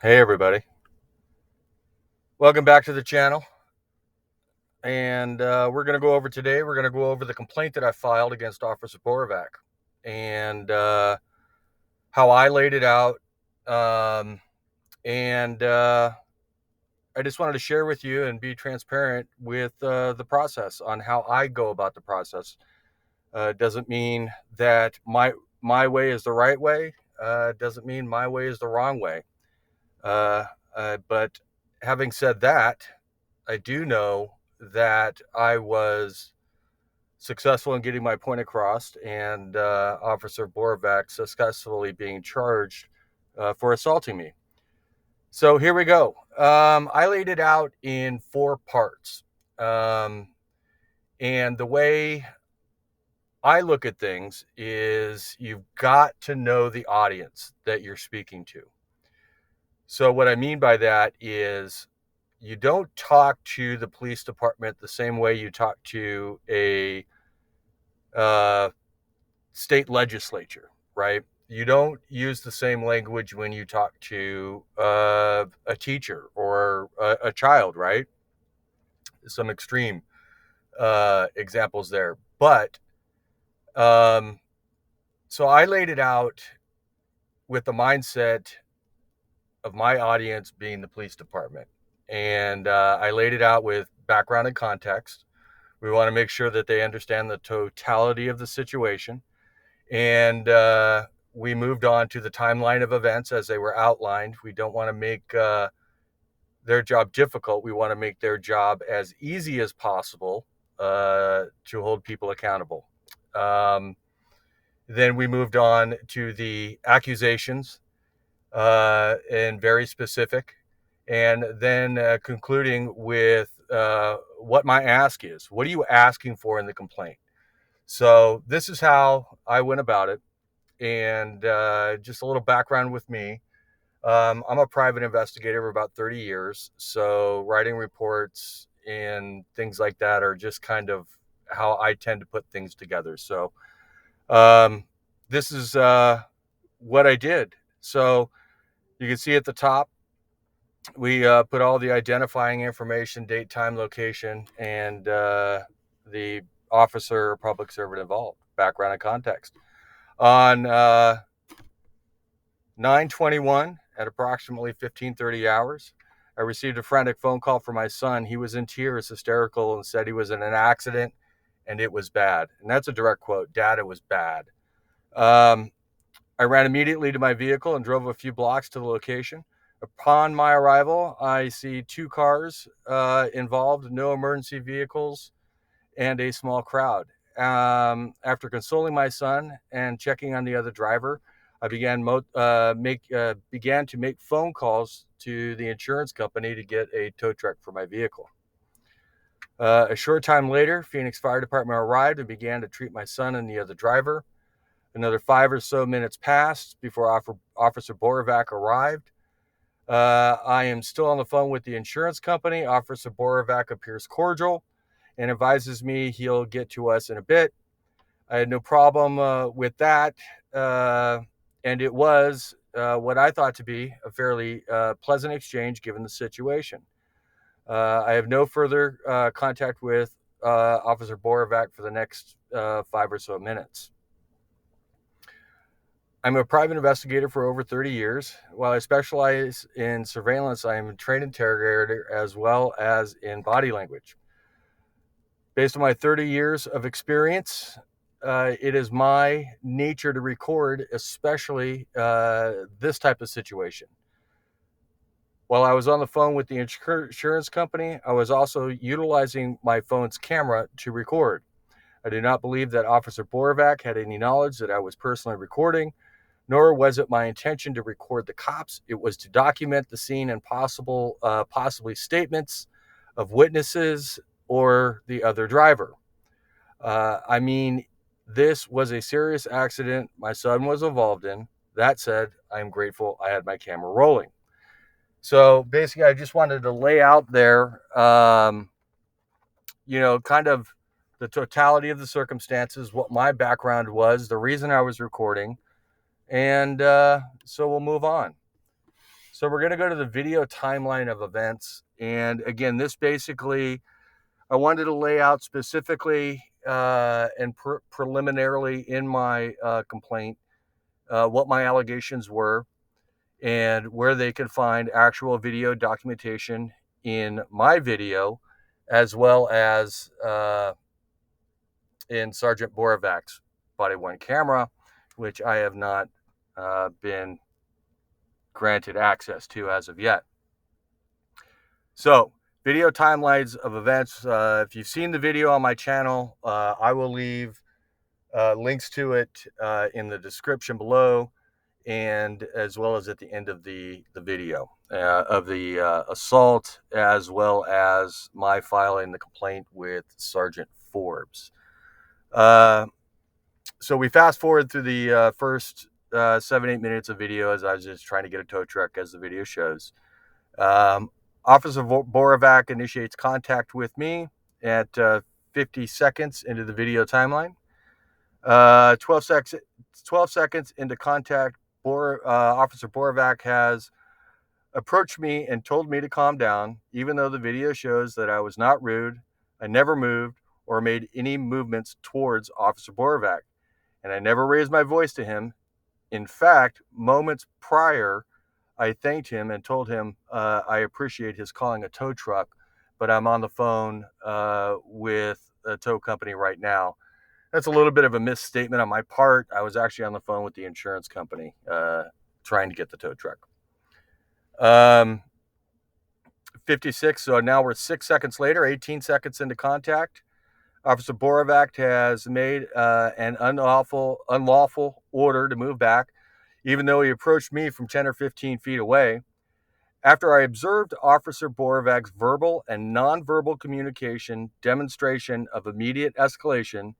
Hey everybody, welcome back to the channel. And we're going to go over today, we're going to go over the complaint that I filed against Officer Borovac and how I laid it out. Um, and I just wanted to share with you and be transparent with the process on how I go about the process. Doesn't mean that my way is the right way. Doesn't mean my way is the wrong way. Uh, but having said that, I do know that I was successful in getting my point across, and Officer Borovac successfully being charged for assaulting me. So here we go. I laid it out in 4 parts. Um, and the way I look at things is you've got to know the audience that you're speaking to. So what I mean by that is you don't talk to the police department the same way you talk to a uh, state legislature, right? You don't use the same language when you talk to a teacher or a child, right? Some extreme examples there. But um, so I laid it out with the mindset of my audience being the police department. And I laid it out with background and context. We want to make sure that they understand the totality of the situation. And we moved on to the timeline of events as they were outlined. We don't want to make their job difficult. We want to make their job as easy as possible to hold people accountable. Um, then we moved on to the accusations and very specific. And then concluding with what my ask is. What are you asking for in the complaint? So this is how I went about it. And just a little background with me. I'm a private investigator for about 30 years. So writing reports and things like that are just kind of how I tend to put things together. So um, this is what I did. So you can see at the top, we put all the identifying information, date, time, location, and the officer or public servant involved, background and context. On 9/21 at approximately 15:30 hours, I received a frantic phone call from my son. He was in tears, hysterical, and said he was in an accident and it was bad. And that's a direct quote. Dad, it was bad. Um, I ran immediately to my vehicle and drove a few blocks to the location. Upon my arrival, I see 2 cars involved, no emergency vehicles, and a small crowd. After consoling my son and checking on the other driver, I began to make phone calls to the insurance company to get a tow truck for my vehicle. A short time later, Phoenix Fire Department arrived and began to treat my son and the other driver. Another 5 or so minutes passed before Officer Borovac arrived. I am still on the phone with the insurance company. Officer Borovac appears cordial and advises me he'll get to us in a bit. I had no problem with that. And it was what I thought to be a fairly pleasant exchange given the situation. I have no further contact with Officer Borovac for the next 5 or so minutes. I'm a private investigator for over 30 years. While I specialize in surveillance, I am a trained interrogator as well as in body language. Based on my 30 years of experience, it is my nature to record, especially this type of situation. While I was on the phone with the insurance company, I was also utilizing my phone's camera to record. I do not believe that Officer Borovac had any knowledge that I was personally recording, nor was it my intention to record the cops. It was to document the scene and possibly statements of witnesses or the other driver. I mean, this was a serious accident my son was involved in. That said, I am grateful I had my camera rolling. So basically, I just wanted to lay out there, kind of the totality of the circumstances, what my background was, the reason I was recording, and so we'll move on. So we're going to go to the video timeline of events. And again, this basically, I wanted to lay out specifically and preliminarily in my complaint what my allegations were and where they could find actual video documentation in my video, as well as in Sergeant Borovac's body-worn camera, which I have not been granted access to as of yet. So, video timelines of events. If you've seen the video on my channel, I will leave links to it in the description below, and as well as at the end of the video of the assault, as well as my filing the complaint with Sergeant Forbes. So we fast forward through the first 7-8 minutes of video as I was just trying to get a tow truck, as the video shows. Officer Borovac initiates contact with me at 50 seconds into the video timeline. 12 seconds into contact, Officer Borovac has approached me and told me to calm down, even though the video shows that I was not rude, I never moved or made any movements towards Officer Borovac, and I never raised my voice to him. In fact, moments prior, I thanked him and told him I appreciate his calling a tow truck, but I'm on the phone with a tow company right now. That's a little bit of a misstatement on my part. I was actually on the phone with the insurance company trying to get the tow truck. 56, so now we're 6 seconds later, 18 seconds into contact. Officer Borovac has made an unlawful order to move back, even though he approached me from 10 or 15 feet away. After I observed Officer Borovac's verbal and nonverbal communication demonstration of immediate escalation,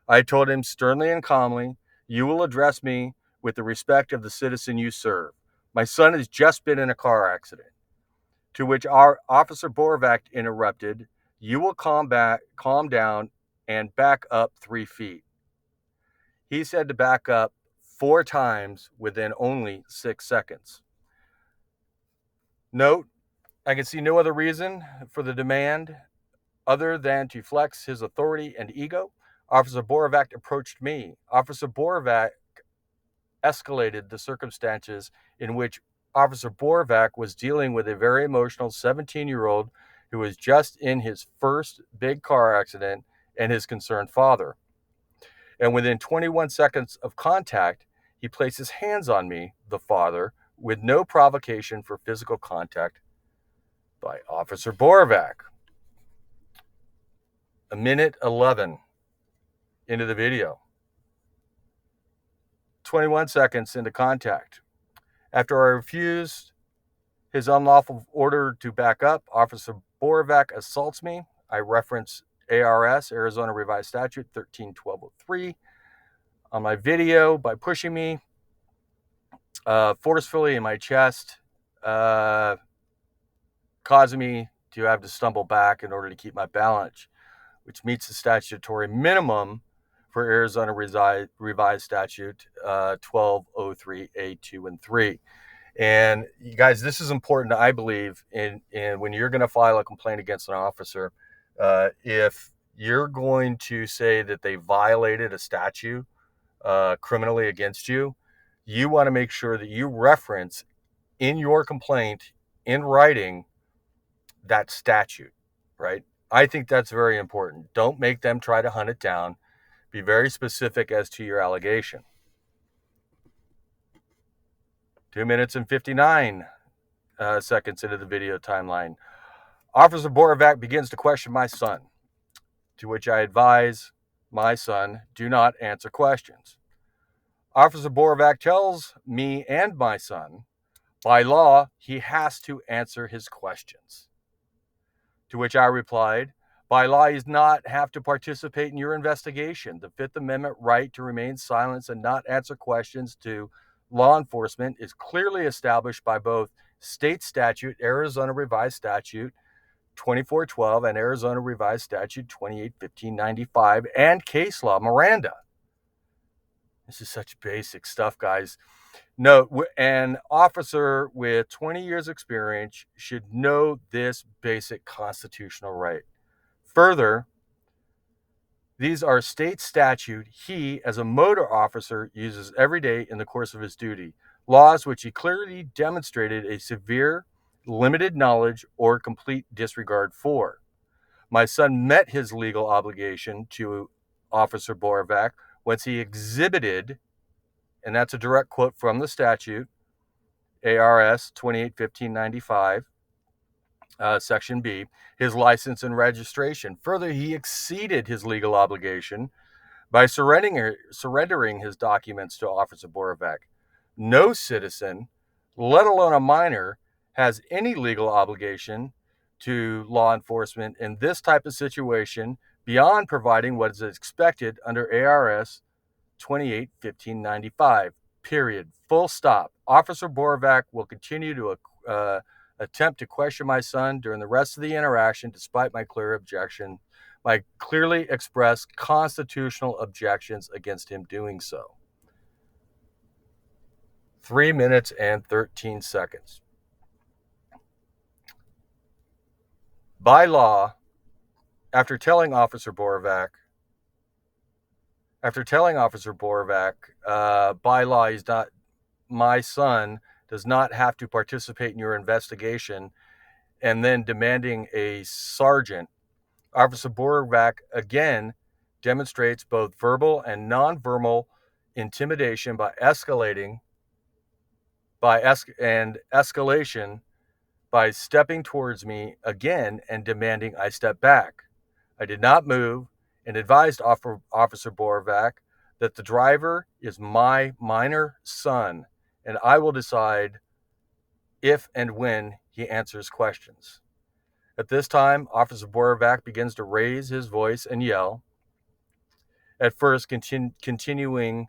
I told him sternly and calmly, "You will address me with the respect of the citizen you serve. My son has just been in a car accident." To which our Officer Borovac interrupted, "You will calm down and back up 3 feet." He said to back up 4 times within only 6 seconds. Note, I can see no other reason for the demand other than to flex his authority and ego. Officer Borovac approached me. Officer Borovac escalated the circumstances in which Officer Borovac was dealing with a very emotional 17-year-old who was just in his first big car accident and his concerned father. And within 21 seconds of contact, he placed his hands on me, the father, with no provocation for physical contact by Officer Borovac. 1:11 into the video. 21 seconds into contact. After I refused his unlawful order to back up, Officer Borovac assaults me. I reference ARS, Arizona Revised Statute 13-1203, on my video by pushing me forcefully in my chest, causing me to have to stumble back in order to keep my balance, which meets the statutory minimum for Arizona Revised Statute 1203A2 and 3. And you guys, this is important, I believe, in when you're going to file a complaint against an officer. If you're going to say that they violated a statute criminally against you, you want to make sure that you reference in your complaint, in writing, that statute, right? I think that's very important. Don't make them try to hunt it down. Be very specific as to your allegation. 2 minutes and 59 seconds into the video timeline. Officer Borovac begins to question my son, to which I advise my son, do not answer questions. Officer Borovac tells me and my son, by law, he has to answer his questions. To which I replied, by law, he does not have to participate in your investigation. The Fifth Amendment right to remain silent and not answer questions to law enforcement is clearly established by both state statute, Arizona Revised Statute 2412, and Arizona Revised Statute 281595, and case law, Miranda. This is such basic stuff, guys. No, an officer with 20 years experience should know this basic constitutional right. Further, these are state statute he, as a motor officer, uses every day in the course of his duty. Laws which he clearly demonstrated a severe, limited knowledge or complete disregard for. My son met his legal obligation to Officer Borovac once he exhibited, and that's a direct quote from the statute, ARS 281595, Section B, his license and registration. Further, he exceeded his legal obligation by surrendering his documents to Officer Borovac. No citizen, let alone a minor, has any legal obligation to law enforcement in this type of situation beyond providing what is expected under ARS 281595. Period. Full stop. Officer Borovac will continue to attempt to question my son during the rest of the interaction, despite my clearly expressed constitutional objections against him doing so. 3 minutes and 13 seconds. By law, after telling Officer Borovac, by law, my son does not have to participate in your investigation, and then demanding a sergeant, Officer Borovac again demonstrates both verbal and nonverbal intimidation by escalation by stepping towards me again and demanding I step back. I did not move and advised Officer Borovac that the driver is my minor son, and I will decide if and when he answers questions. At this time, Officer Borovac begins to raise his voice and yell, at first continuing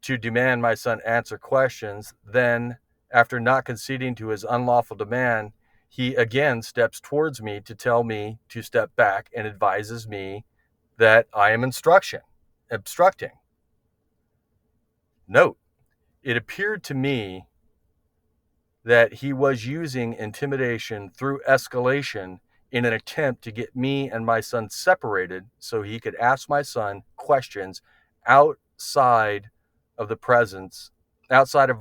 to demand my son answer questions. Then, after not conceding to his unlawful demand, he again steps towards me to tell me to step back and advises me that I am obstructing. Note, it appeared to me that he was using intimidation through escalation in an attempt to get me and my son separated so he could ask my son questions outside of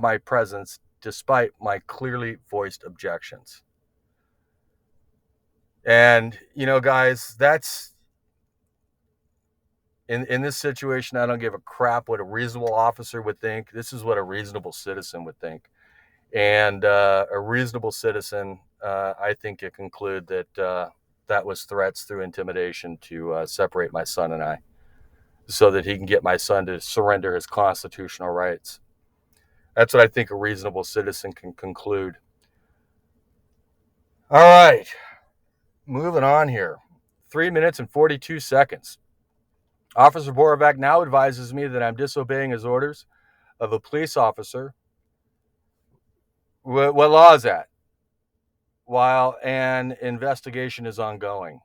my presence, despite my clearly voiced objections. And, guys, that's in this situation, I don't give a crap what a reasonable officer would think. This is what a reasonable citizen would think. And a reasonable citizen, I think, can conclude that that was threats through intimidation to separate my son and I, so that he can get my son to surrender his constitutional rights. That's what I think a reasonable citizen can conclude. All right, moving on here. 3 minutes and 42 seconds. Officer Borovac now advises me that I'm disobeying his orders of a police officer. What law is that? While an investigation is ongoing.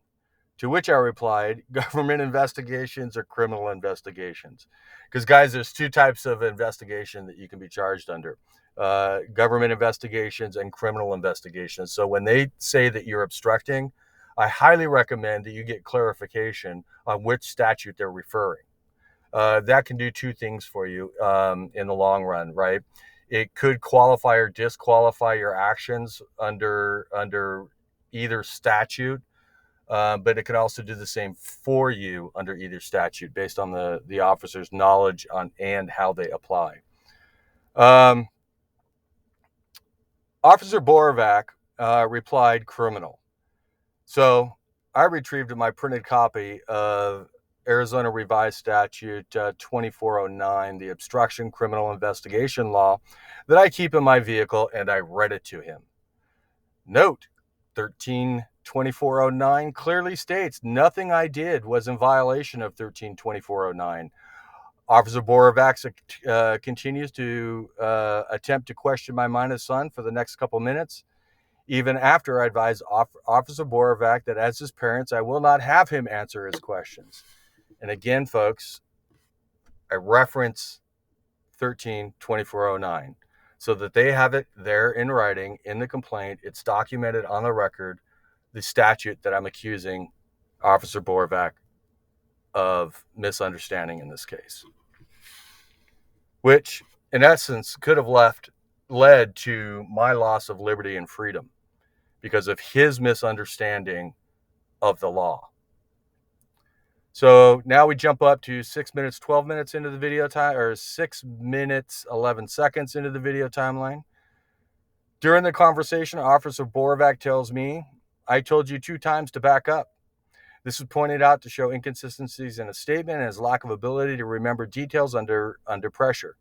To which I replied, government investigations or criminal investigations. Because, guys, there's two types of investigation that you can be charged under. Government investigations and criminal investigations. So when they say that you're obstructing, I highly recommend that you get clarification on which statute they're referring. That can do two things for you in the long run, right? It could qualify or disqualify your actions under either statute, but it could also do the same for you under either statute based on the officer's knowledge on and how they apply. Officer Borovac replied criminal. So I retrieved my printed copy of Arizona Revised Statute 2409, the obstruction criminal investigation law, that I keep in my vehicle, and I read it to him. Note, 132409 clearly states nothing I did was in violation of 132409. Officer Borovac continues to attempt to question my minor son for the next couple minutes, even after I advised Officer Borovac that as his parents, I will not have him answer his questions. And again, folks, I reference 13-2409, so that they have it there in writing in the complaint. It's documented on the record, the statute that I'm accusing Officer Borovac of misunderstanding in this case, which in essence could have led to my loss of liberty and freedom because of his misunderstanding of the law. So now we jump up to 6 minutes, 12 minutes into the video time, or 6 minutes, 11 seconds into the video timeline. During the conversation, Officer Borovac tells me, "I told you 2 times to back up." This was pointed out to show inconsistencies in a statement and his lack of ability to remember details under pressure.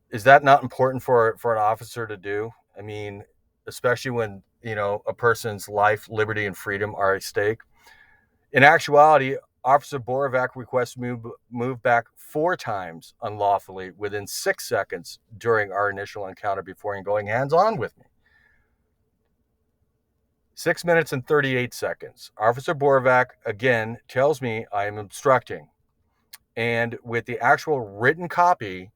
Is that not important for an officer to do? I mean, especially when, a person's life, liberty, and freedom are at stake. In actuality, Officer Borovac requests move back 4 times unlawfully within 6 seconds during our initial encounter before going hands-on with me. 6 minutes and 38 seconds. Officer Borovac again tells me I am obstructing. And with the actual written copy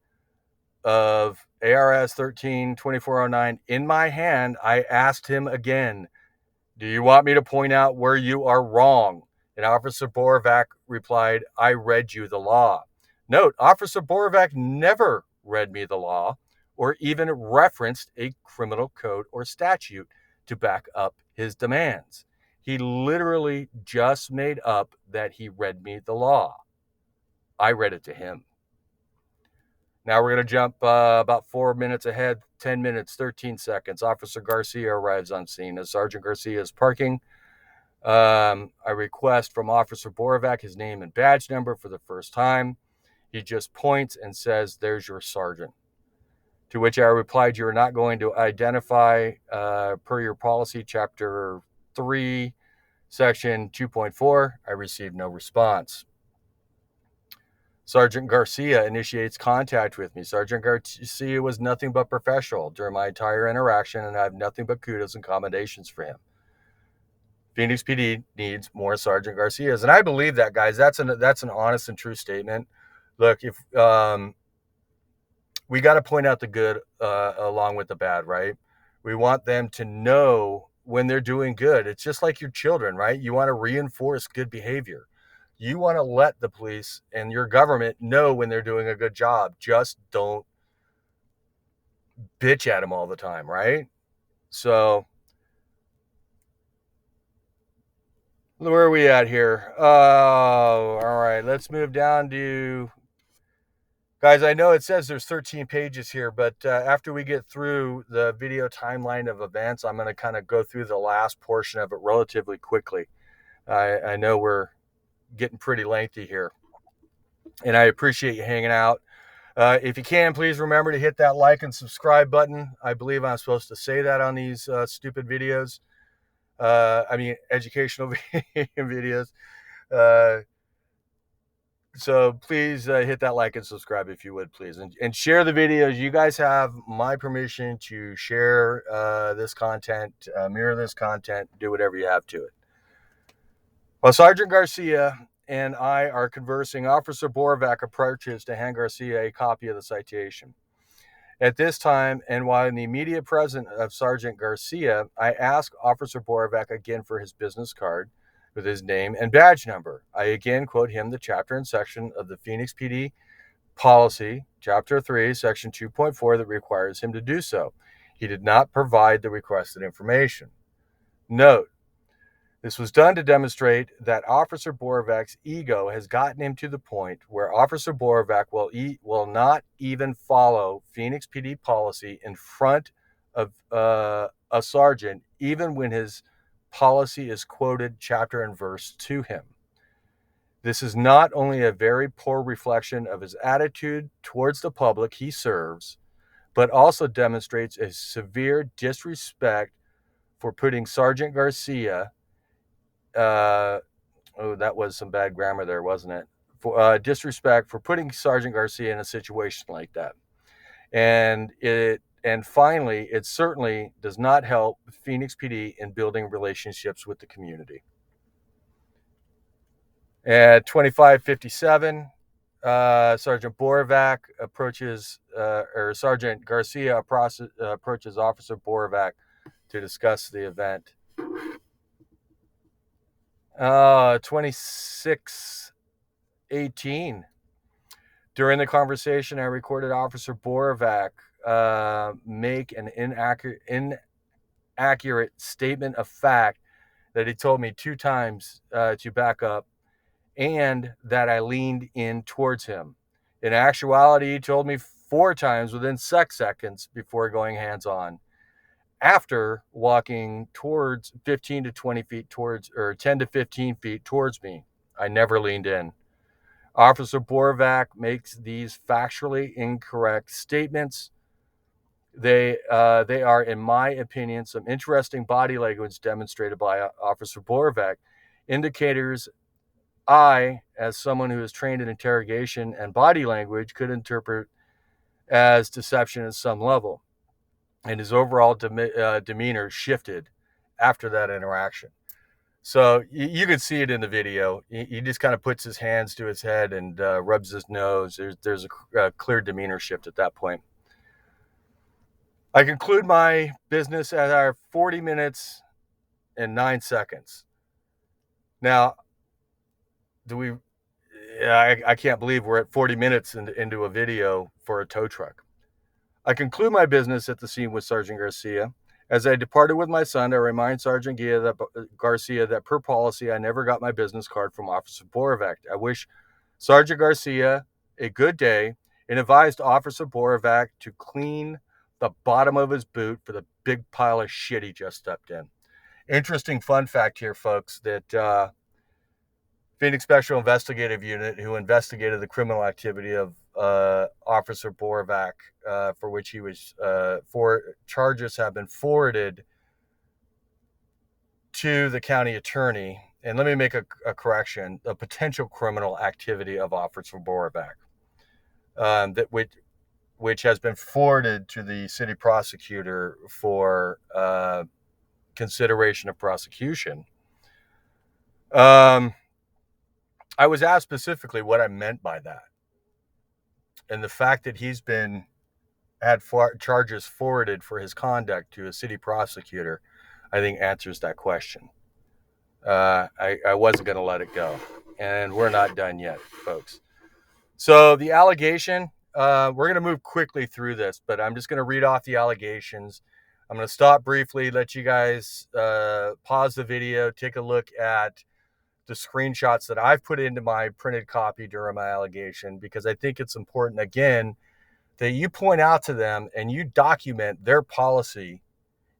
of ARS 13-2409 in my hand, I asked him again, "Do you want me to point out where you are wrong?" And Officer Borovac replied, "I read you the law." Note, Officer Borovac never read me the law or even referenced a criminal code or statute to back up his demands. He literally just made up that he read me the law. I read it to him. Now we're going to jump about 4 minutes ahead, 10 minutes, 13 seconds. Officer Garcia arrives on scene. As Sergeant Garcia is parking, I request from Officer Borovac his name and badge number for the first time. He just points and says, "There's your sergeant." To which I replied, "You are not going to identify per your policy, Chapter 3, Section 2.4. I received no response. Sergeant Garcia initiates contact with me. Sergeant Garcia was nothing but professional during my entire interaction, and I have nothing but kudos and commendations for him. Phoenix PD needs more Sergeant Garcias." And I believe that, guys. That's an honest and true statement. Look, if we got to point out the good along with the bad, right? We want them to know when they're doing good. It's just like your children, right? You want to reinforce good behavior. You want to let the police and your government know when they're doing a good job. Just don't bitch at them all the time, right? So where are we at here? Oh, all right. Let's move down to... Guys, I know it says there's 13 pages here, but after we get through the video timeline of events, I'm going to kind of go through the last portion of it relatively quickly. I know we're getting pretty lengthy here, and I appreciate you hanging out. If you can, please remember to hit that like and subscribe button. I believe I'm supposed to say that on these stupid videos. Educational videos. So please hit that like and subscribe if you would, please. And share the videos. You guys have my permission to share this content, mirror this content, do whatever you have to it. While Sergeant Garcia and I are conversing, Officer Borovac approaches to hand Garcia a copy of the citation. At this time, and while in the immediate presence of Sergeant Garcia, I ask Officer Borovac again for his business card with his name and badge number. I again quote him the chapter and section of the Phoenix PD policy, Chapter 3, Section 2.4, that requires him to do so. He did not provide the requested information. Note, this was done to demonstrate that Officer Borovac's ego has gotten him to the point where Officer Borovac will not even follow Phoenix PD policy in front of a sergeant, even when his policy is quoted chapter and verse to him. This is not only a very poor reflection of his attitude towards the public he serves, but also demonstrates a severe disrespect for putting Sergeant Garcia, that was some bad grammar there, wasn't it? For disrespect for putting Sergeant Garcia in a situation like that. And finally, it certainly does not help Phoenix PD in building relationships with the community. At 25:57, Sergeant Borovac approaches, or Sergeant Garcia approaches Officer Borovac to discuss the event. 26:18. During the conversation, I recorded Officer Borovac make an inaccurate statement of fact that he told me 2 times to back up, and that I leaned in towards him. In actuality, he told me 4 times within seconds before going hands-on, after walking towards 15 to 20 feet towards, or 10 to 15 feet towards me. I never leaned in. Officer Borovac makes these factually incorrect statements. They are, in my opinion, some interesting body language demonstrated by Officer Borovac, indicators I, as someone who is trained in interrogation and body language, could interpret as deception at some level. And his overall demeanor shifted after that interaction. So you can see it in the video. He just kind of puts his hands to his head and rubs his nose. There's a clear demeanor shift at that point. I conclude my business at our 40 minutes and 9 seconds. Now, I can't believe we're at 40 minutes into a video for a tow truck. I conclude my business at the scene with Sergeant Garcia. As I departed with my son, I remind Sergeant Garcia that per policy, I never got my business card from Officer Borovac. I wish Sergeant Garcia a good day and advised Officer Borovac to clean the bottom of his boot for the big pile of shit he just stepped in. Interesting fun fact here, folks, that Phoenix Special Investigative Unit, who investigated the criminal activity of Officer Borovac, for which he was, charges have been forwarded to the county attorney. And let me make a correction: the potential criminal activity of Officer Borovac, which has been forwarded to the city prosecutor for consideration of prosecution. I was asked specifically what I meant by that. And the fact that he's had charges forwarded for his conduct to a city prosecutor, I think answers that question. I wasn't going to let it go. And we're not done yet, folks. So the allegation, we're going to move quickly through this, but I'm just going to read off the allegations. I'm going to stop briefly, let you guys pause the video, take a look at the screenshots that I've put into my printed copy during my allegation, because I think it's important, again, that you point out to them and you document their policy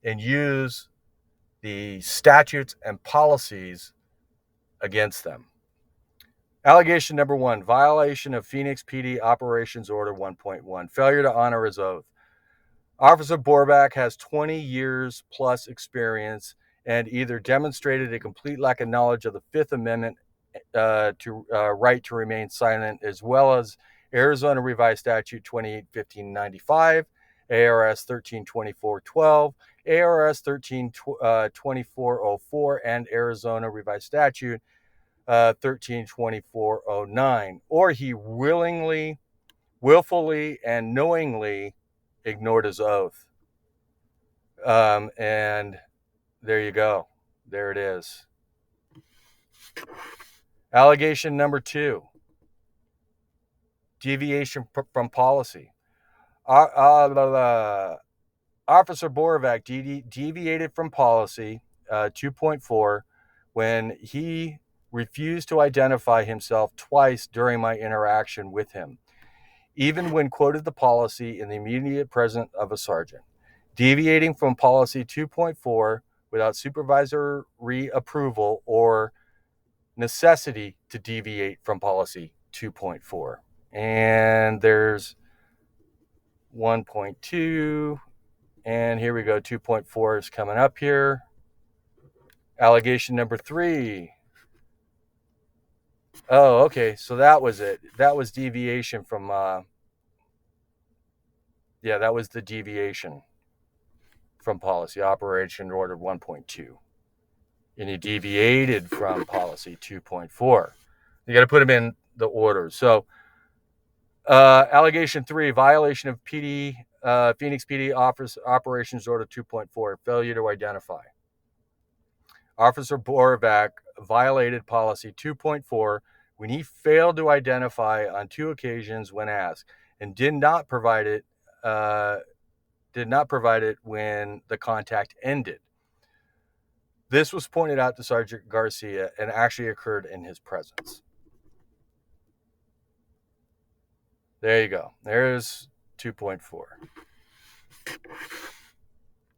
and use the statutes and policies against them. Allegation number 1, violation of Phoenix PD Operations Order 1.1, failure to honor his oath. Officer Borovac has 20 years plus experience and either demonstrated a complete lack of knowledge of the Fifth Amendment right to remain silent, as well as Arizona Revised Statute 28-1595, ARS 132412, ARS 132404, and Arizona Revised Statute 132409, or he willfully, and knowingly ignored his oath. And there you go. There it is. Allegation number 2, deviation from policy. Officer Borovac deviated from policy 2.4 when he refused to identify himself twice during my interaction with him, even when quoted the policy in the immediate presence of a sergeant. Deviating from policy 2.4 without supervisory approval or necessity to deviate from policy 2.4. And there's 1.2, and here we go. 2.4 is coming up here. Allegation number 3. Oh, okay. So that was it. That was deviation from, that was the deviation from policy, Operation Order 1.2. And he deviated from policy 2.4. You got to put them in the order. So Allegation 3, violation of Phoenix PD Operations Order 2.4, failure to identify. Officer Borovac violated policy 2.4 when he failed to identify on 2 occasions when asked, and did not provide it when the contact ended. This was pointed out to Sergeant Garcia and actually occurred in his presence. There you go. There's 2.4.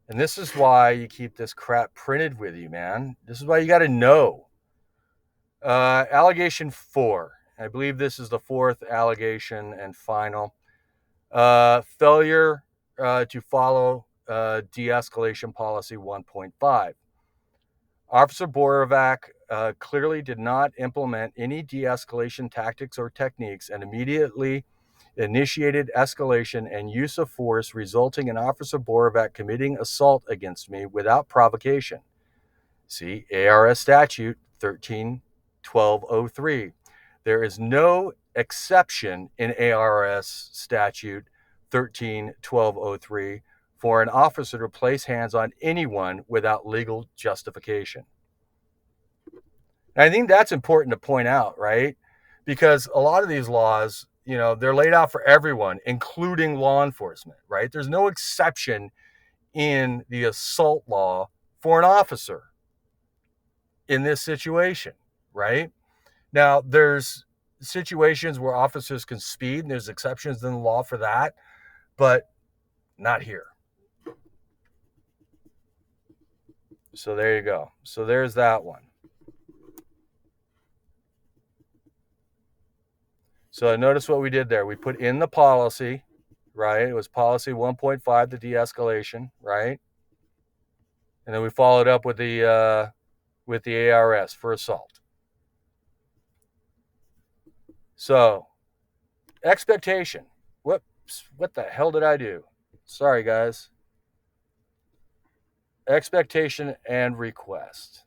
And this is why you keep this crap printed with you, man. This is why you got to know. Allegation 4. I believe this is the 4th allegation and final. Failure to follow de-escalation policy 1.5. Officer Borovac clearly did not implement any de-escalation tactics or techniques and immediately initiated escalation and use of force, resulting in Officer Borovac committing assault against me without provocation. See ARS Statute 13-1203. There is no exception in ARS Statute 13-1203 for an officer to place hands on anyone without legal justification. And I think that's important to point out, right? Because a lot of these laws, they're laid out for everyone, including law enforcement, right? There's no exception in the assault law for an officer in this situation, right? Now, there's situations where officers can speed, and there's exceptions in the law for that, but not here. So there you go. So there's that one. So notice what we did there. We put in the policy, right? It was policy 1.5, the de-escalation, right? And then we followed up with the ARS for assault. So, expectation. Whoops, what the hell did I do? Sorry, guys. Expectation and request.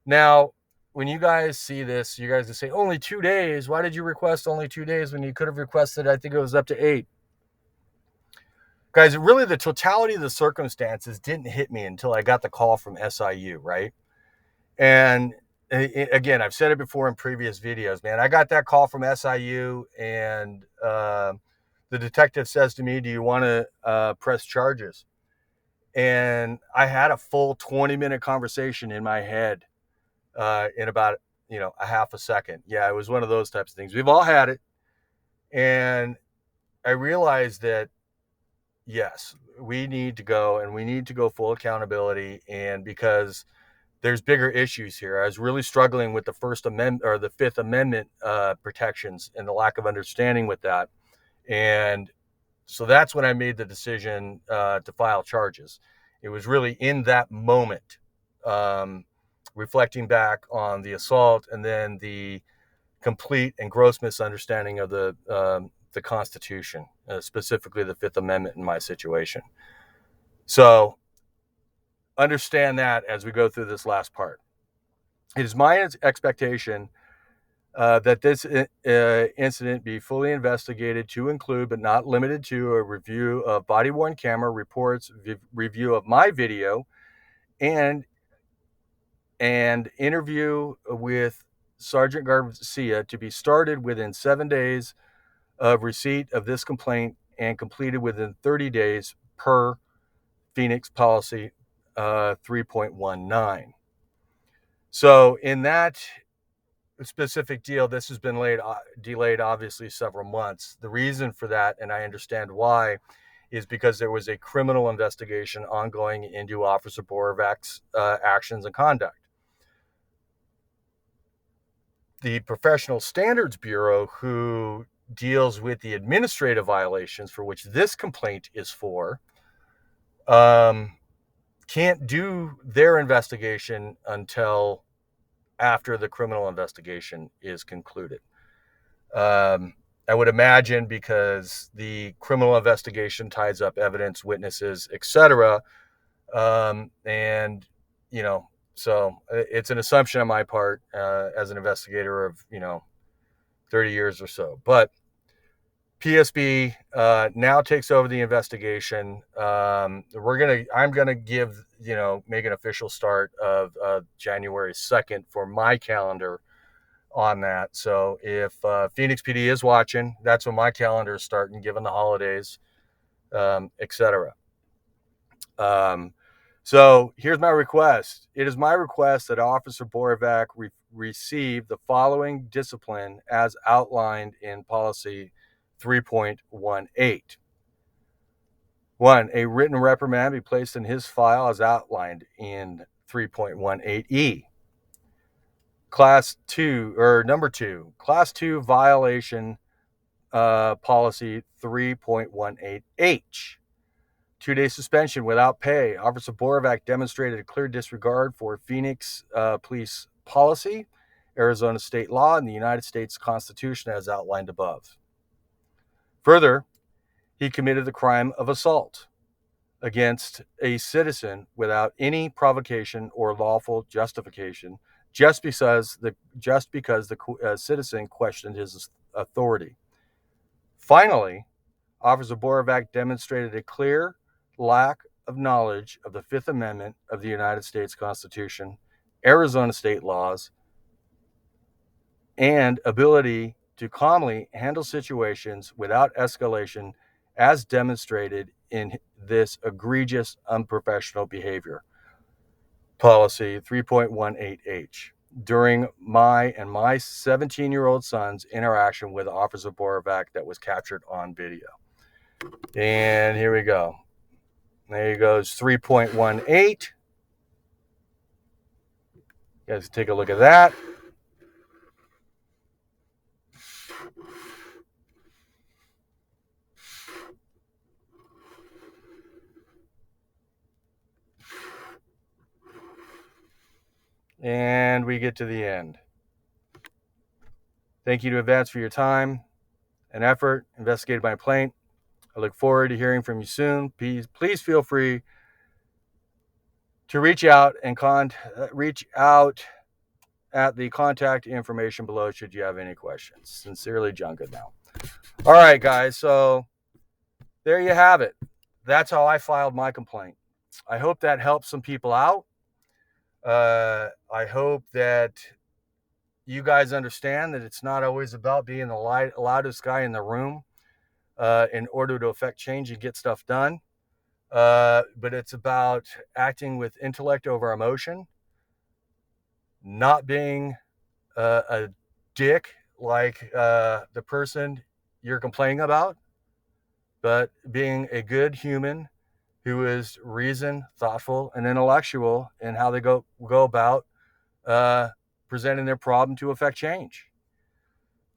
Now, when you guys see this, you guys will say, only 2 days. Why did you request only 2 days when you could have requested, I think it was up to 8? Guys, really the totality of the circumstances didn't hit me until I got the call from SIU, right? And again, I've said it before in previous videos, man. I got that call from SIU, and the detective says to me, do you want to press charges? And I had a full 20-minute conversation in my head in about, a half a second. Yeah, it was one of those types of things. We've all had it. And I realized that, yes, we need to go, and we need to go full accountability. And because there's bigger issues here. I was really struggling with the First Amendment or the Fifth Amendment protections and the lack of understanding with that. And so that's when I made the decision to file charges. It was really in that moment, reflecting back on the assault and then the complete and gross misunderstanding of the Constitution, specifically the Fifth Amendment in my situation. So understand that as we go through this last part. It is my expectation that this incident be fully investigated to include, but not limited to, a review of body-worn camera reports, review of my video, and interview with Sergeant Garcia to be started within 7 days of receipt of this complaint and completed within 30 days per Phoenix Policy 3.19. So in that specific deal, this has been delayed obviously several months. The reason for that, and I understand why, is because there was a criminal investigation ongoing into Officer Borovac's actions and conduct. The Professional Standards Bureau, who deals with the administrative violations for which this complaint is for, can't do their investigation until after the criminal investigation is concluded. I would imagine because the criminal investigation ties up evidence, witnesses, etc. And, so it's an assumption on my part as an investigator of, 30 years or so. But PSB now takes over the investigation. I'm gonna give, make an official start of January 2nd for my calendar on that. So if Phoenix PD is watching, that's when my calendar is starting, given the holidays, etc. So here's my request. It is my request that Officer Borovac receive the following discipline as outlined in policy 3.18. 1. A written reprimand be placed in his file as outlined in 3.18E. Number 2, Class 2 violation policy 3.18H. 2-day suspension without pay. Officer Borovac demonstrated a clear disregard for Phoenix police policy, Arizona state law, and the United States Constitution as outlined above. Further, he committed the crime of assault against a citizen without any provocation or lawful justification, just because the citizen questioned his authority. Finally, Officer Borovac demonstrated a clear lack of knowledge of the Fifth Amendment of the United States Constitution, Arizona state laws, and ability to calmly handle situations without escalation, as demonstrated in this egregious unprofessional behavior. Policy 3.18H. During my 17-year-old son's interaction with Officer Borovac that was captured on video. And here we go. There goes 3.18. You guys take a look at that. And we get to the end. Thank you to Advance for your time and effort investigating my complaint. I look forward to hearing from you soon. Please feel free to reach out at the contact information below should you have any questions. Sincerely, John Goodnow. All right, guys. So there you have it. That's how I filed my complaint. I hope that helps some people out. I hope that you guys understand that it's not always about being the loudest guy in the room in order to affect change and get stuff done. But it's about acting with intellect over emotion, not being a dick like the person you're complaining about, but being a good human who is reasoned, thoughtful, and intellectual in how they go about presenting their problem to affect change.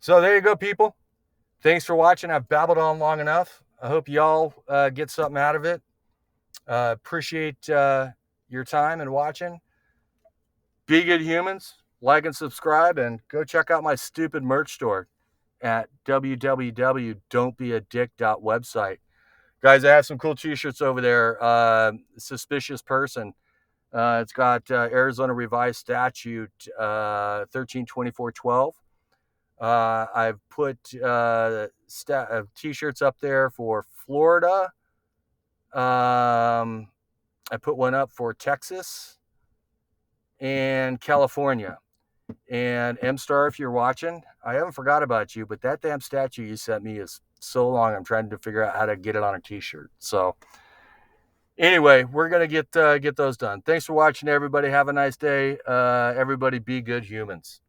So there you go, people. Thanks for watching. I've babbled on long enough. I hope y'all get something out of it. Appreciate your time and watching. Be good humans. Like and subscribe, and go check out my stupid merch store at www.don'tbeadick.website. Guys, I have some cool t-shirts over there. Suspicious person. It's got Arizona Revised Statute 132412. I've put t-shirts up there for Florida. I put one up for Texas and California. And M-Star, if you're watching, I haven't forgot about you, but that damn statue you sent me is so long. I'm trying to figure out how to get it on a t-shirt. So anyway, we're going to get those done. Thanks for watching, everybody. Have a nice day. Everybody be good humans.